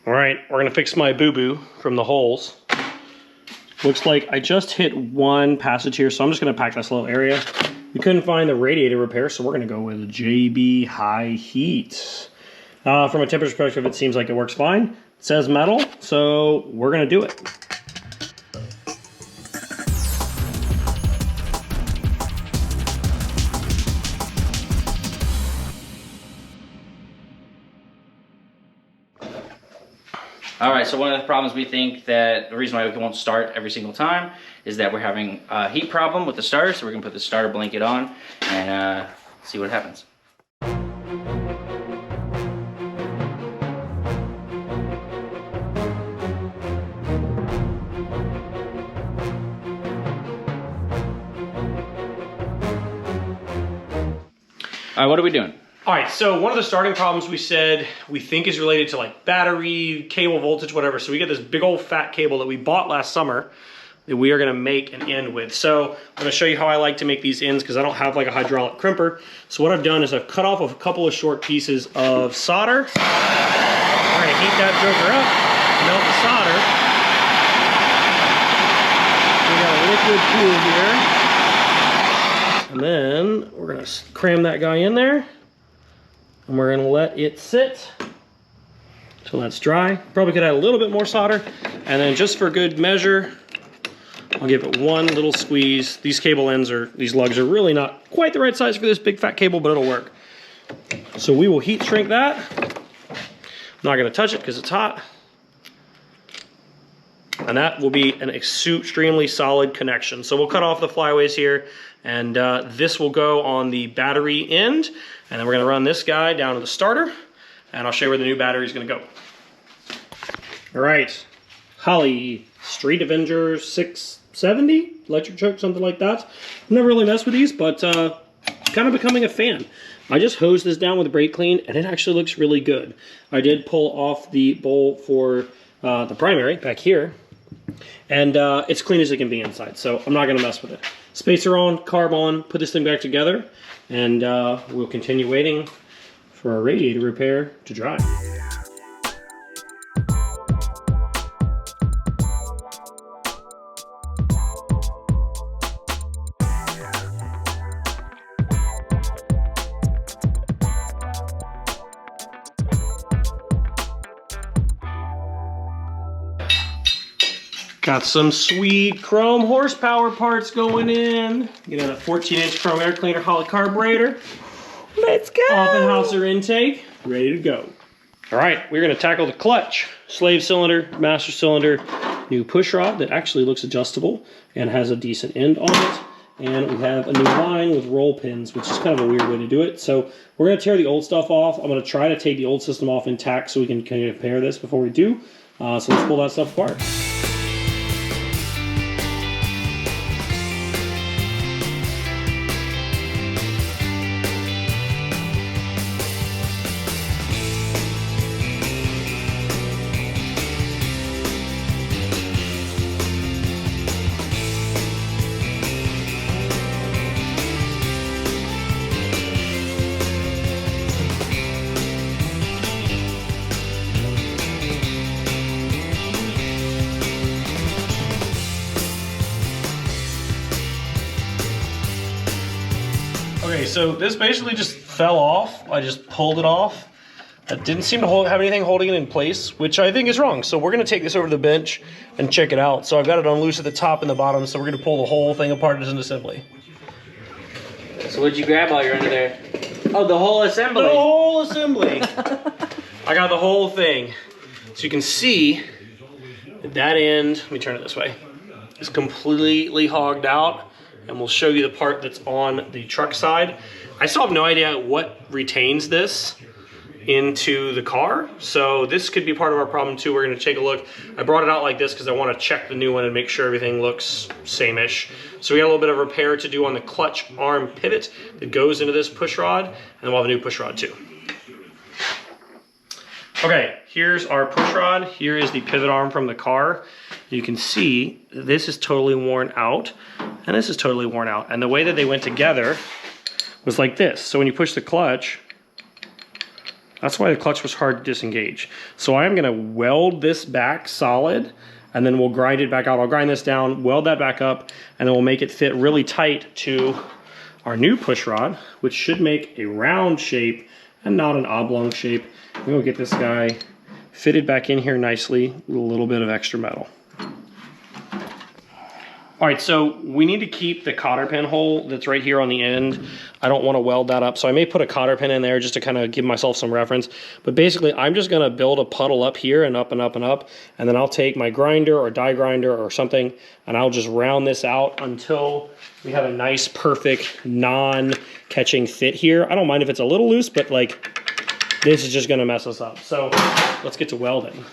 All right, we're gonna fix my boo-boo from the holes. Looks like I just hit one passage here, so I'm just gonna pack this little area. We couldn't find the radiator repair, so we're gonna go with JB High Heat. From a temperature perspective, it seems like it works fine. It says metal, so we're gonna do it. All right, so one of the problems we think that the reason why we won't start every single time is that we're having a heat problem with the starter, so we're gonna put the starter blanket on and see what happens. All right, what are we doing? All right, so one of the starting problems we said we think is related to like battery, cable voltage, whatever. So we got this big old fat cable that we bought last summer that we are gonna make an end with. So I'm gonna show you how I like to make these ends because I don't have like a hydraulic crimper. So what I've done is I've cut off a couple of short pieces of solder. We're gonna heat that joker up, melt the solder. We got a liquid pool here. And then we're gonna cram that guy in there. And we're gonna let it sit until that's dry. Probably could add a little bit more solder. And then just for good measure, I'll give it one little squeeze. These cable ends these lugs are really not quite the right size for this big fat cable, but it'll work. So we will heat shrink that. I'm not gonna touch it because it's hot. And that will be an extremely solid connection. So we'll cut off the flyaways here, and this will go on the battery end. And then we're gonna run this guy down to the starter, and I'll show you where the new battery is gonna go. All right, Holley Street Avenger 670, electric choke, something like that. I've never really messed with these, but kind of becoming a fan. I just hosed this down with brake clean, and it actually looks really good. I did pull off the bowl for the primary back here, and it's clean as it can be inside, so I'm not gonna mess with it. Spacer on, carb on, put this thing back together, and we'll continue waiting for our radiator repair to dry. Got some sweet chrome horsepower parts going in. You got a 14-inch chrome air cleaner Holley carburetor. Let's go! Offenhauser intake, ready to go. All right, we're gonna tackle the clutch. Slave cylinder, master cylinder, new push rod that actually looks adjustable and has a decent end on it. And we have a new line with roll pins, which is kind of a weird way to do it. So we're gonna tear the old stuff off. I'm gonna try to take the old system off intact so we can kind of compare this before we do. So let's pull that stuff apart. Okay, so this basically just fell off. I just pulled it off. It didn't seem to have anything holding it in place, which I think is wrong. So we're gonna take this over to the bench and check it out. So I've got it on loose at the top and the bottom, so we're gonna pull the whole thing apart as an assembly. So what'd you grab while you're under there? Oh, the whole assembly. The whole assembly. I got the whole thing. So you can see that end, let me turn it this way, is completely hogged out. And we'll show you the part that's on the truck side. I still have no idea what retains this into the car. So this could be part of our problem too. We're gonna take a look. I brought it out like this because I wanna check the new one and make sure everything looks same-ish. So we got a little bit of repair to do on the clutch arm pivot that goes into this push rod, and then we'll have a new push rod too. Okay, here's our push rod. Here is the pivot arm from the car. You can see this is totally worn out, and this is totally worn out. And the way that they went together was like this. So when you push the clutch, That's why the clutch was hard to disengage. So I'm gonna weld this back solid, and then we'll grind it back out. I'll grind this down, weld that back up, and then we'll make it fit really tight to our new push rod, which should make a round shape and not an oblong shape. We'll get this guy fitted back in here nicely with a little bit of extra metal. All right, so we need to keep the cotter pin hole that's right here on the end. I don't want to weld that up, so I may put a cotter pin in there just to kind of give myself some reference. But basically, I'm just going to build a puddle up here and up and up and up, and then I'll take my grinder or die grinder or something, and I'll just round this out until we have a nice, perfect, non-catching fit here. I don't mind if it's a little loose, but like, this is just going to mess us up. So let's get to welding.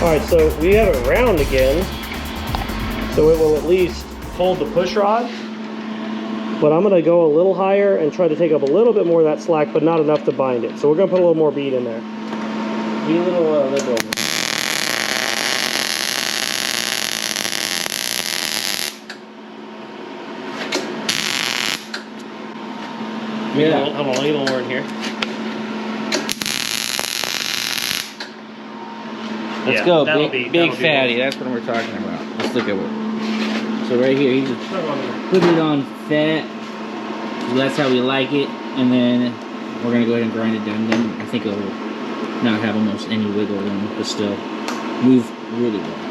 All right, so we have it round again, so it will at least hold the push rod, but I'm gonna go a little higher and try to take up a little bit more of that slack, but not enough to bind it. So we're gonna put a little more bead in there. Be a little liberal. Yeah. Hold on, a little more in here. Let's go, big fatty. That's what we're talking about. Let's look at it. So right here, he just put it on fat. So that's how we like it. And then we're gonna go ahead and grind it down. Then I think it'll not have almost any wiggle room, but still move really well.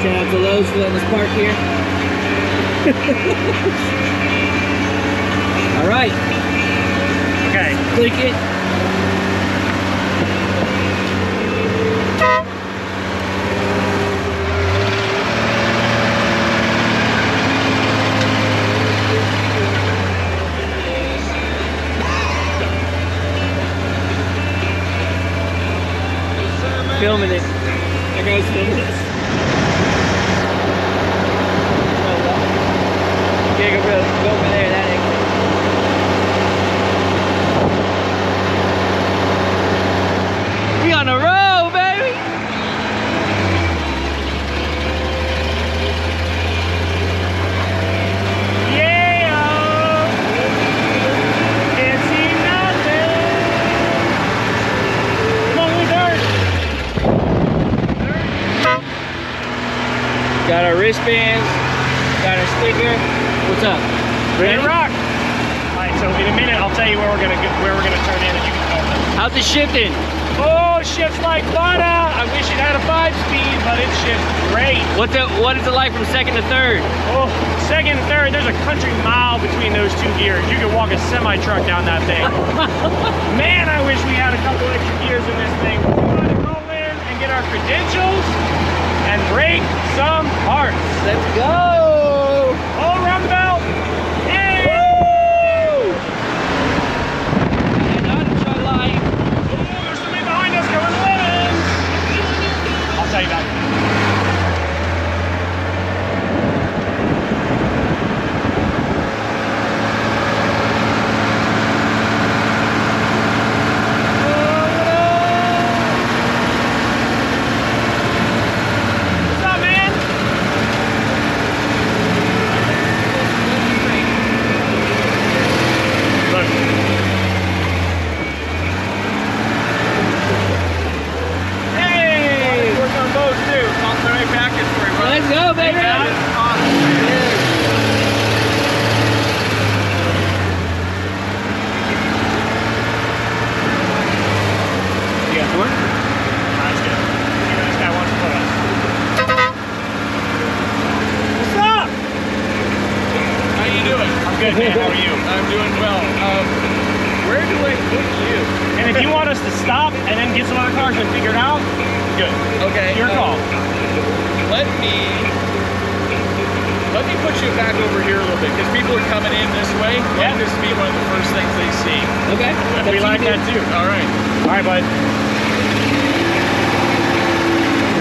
Shout out to Lowe's for letting us park here. All right. Okay. Click it. Filming it. I gotta film this. Okay, go over there, that exit. We on the road, baby! Yeah! Can't see nothing! Come on, we dirt! Got our wristbands, got our sticker. What's up? Ready to rock. All right, so in a minute I'll tell you where we're gonna turn in, and you can tell them. How's it shifting? Oh, shifts like butter. I wish it had a 5-speed, but it shifts great. What is it like from second to third? Oh, second and third, there's a country mile between those two gears. You could walk a semi-truck down that thing. Man, I wish we had a couple extra gears in this thing. We want to go in and get our credentials and break some parts. Let's go! All around the belt. Yeah! Woo! And NautiTruck line. Oh, there's somebody behind us going to Lemons. want us to stop and then get some other cars and figure it out? Good. Okay. Your call. Let me put you back over here a little bit because people are coming in this way. Yeah. This will be one of the first things they see. Okay. We like that too. All right. All right, bud.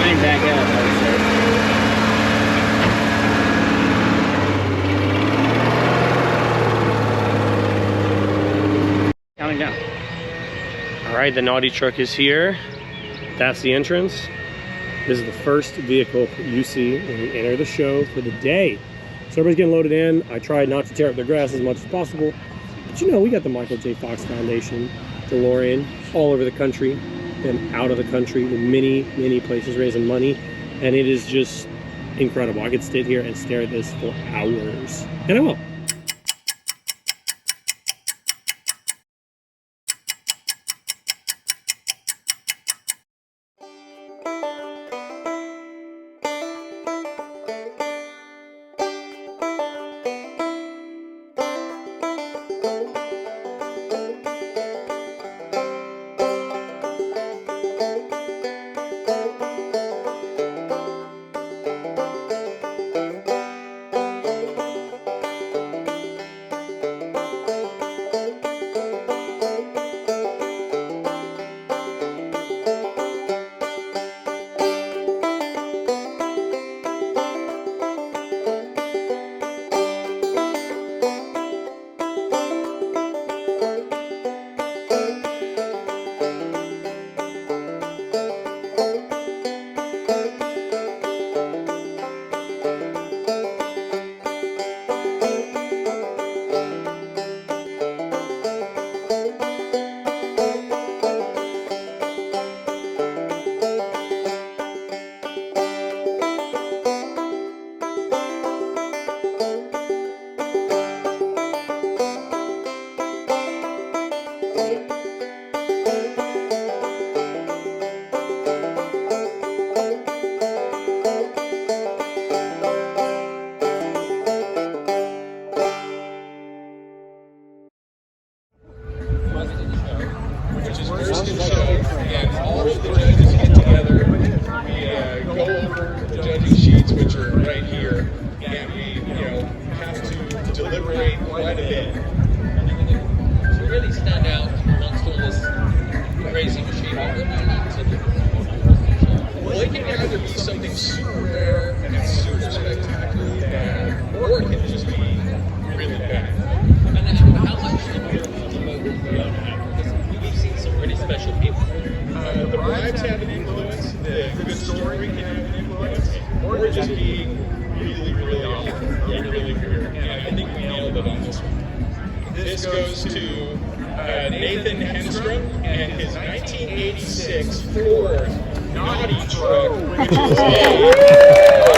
Mine back up, I would say. Coming down. All right, the NautiTruck is here. That's the entrance. This is the first vehicle you see when you enter the show for the day. So everybody's getting loaded in. I tried not to tear up their grass as much as possible. But you know, we got the Michael J. Fox Foundation, DeLorean, all over the country, and out of the country, with many, many places raising money. And it is just incredible. I could sit here and stare at this for hours. And I will. This goes to Nathan Henstrom and his 1986 Ford NautiTruck, which is a